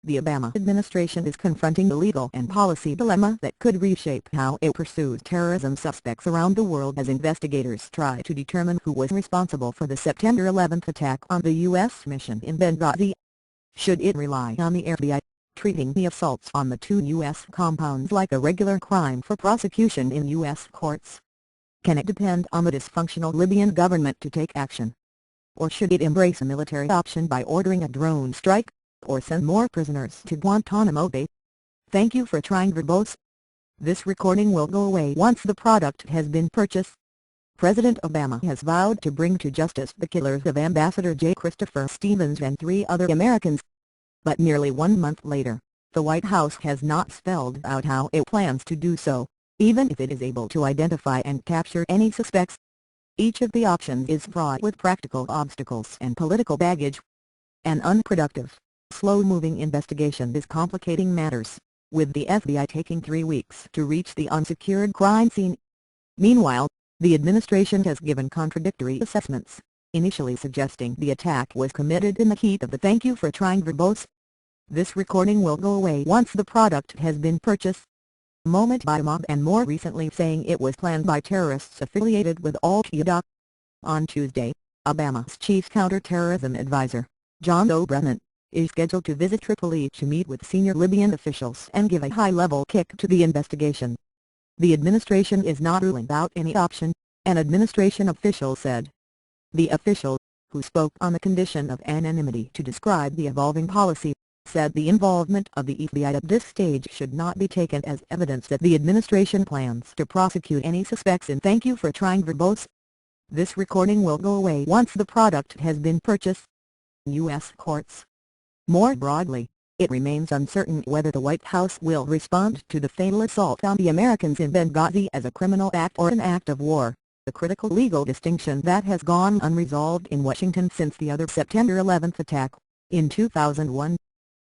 The Obama administration is confronting a legal and policy dilemma that could reshape how it pursues terrorism suspects around the world as investigators try to determine who was responsible for the September 11 attack on the U.S. mission in Benghazi. Should it rely on the FBI, treating the assaults on the two U.S. compounds like a regular crime for prosecution in U.S. courts? Can it depend on the dysfunctional Libyan government to take action? Or should it embrace a military option by ordering a drone strike, or send more prisoners to Guantanamo Bay? Thank you for trying verbose. This recording will go away once the product has been purchased. President Obama has vowed to bring to justice the killers of Ambassador J. Christopher Stevens and 3 other Americans. But nearly 1 month later, the White House has not spelled out how it plans to do so, even if it is able to identify and capture any suspects. Each of the options is fraught with practical obstacles and political baggage. An unproductive, slow-moving investigation is complicating matters, with the FBI taking 3 weeks to reach the unsecured crime scene. Meanwhile, the administration has given contradictory assessments, initially suggesting the attack was committed in the heat of the "thank you for trying" verbose. This recording will go away once the product has been purchased. Moment by mob, and more recently saying it was planned by terrorists affiliated with Al-Qaeda. On Tuesday, Obama's chief counterterrorism advisor, John O'Brien, is scheduled to visit Tripoli to meet with senior Libyan officials and give a high-level kick to the investigation. The administration is not ruling out any option, an administration official said. The official, who spoke on the condition of anonymity to describe the evolving policy, said the involvement of the FBI at this stage should not be taken as evidence that the administration plans to prosecute any suspects in "thank you for trying" verbose. This recording will go away once the product has been purchased. U.S. courts. More broadly, it remains uncertain whether the White House will respond to the fatal assault on the Americans in Benghazi as a criminal act or an act of war, the critical legal distinction that has gone unresolved in Washington since the other September 11 attack, in 2001.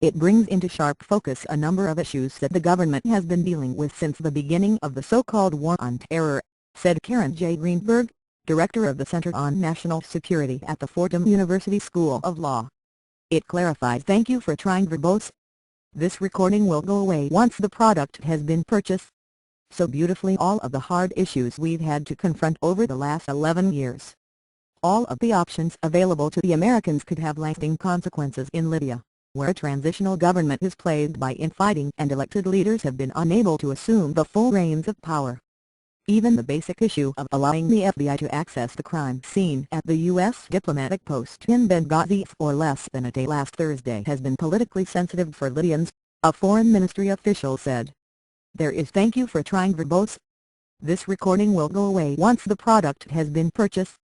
It brings into sharp focus a number of issues that the government has been dealing with since the beginning of the so-called War on Terror, said Karen J. Greenberg, director of the Center on National Security at the Fordham University School of Law. It clarifies "thank you for trying" verbose. This recording will go away once the product has been purchased. So beautifully all of the hard issues we've had to confront over the last 11 years. All of the options available to the Americans could have lasting consequences in Libya, where a transitional government is plagued by infighting and elected leaders have been unable to assume the full reins of power. Even the basic issue of allowing the FBI to access the crime scene at the U.S. diplomatic post in Benghazi for less than a day last Thursday has been politically sensitive for Libyans, a foreign ministry official said. There is "thank you for trying" verbose. This recording will go away once the product has been purchased.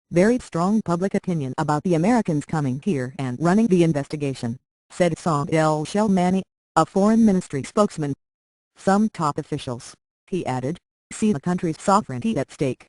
Very strong public opinion about the Americans coming here and running the investigation, said Saad El-Shelmani, a foreign ministry spokesman. Some top officials, he added, see the country's sovereignty at stake.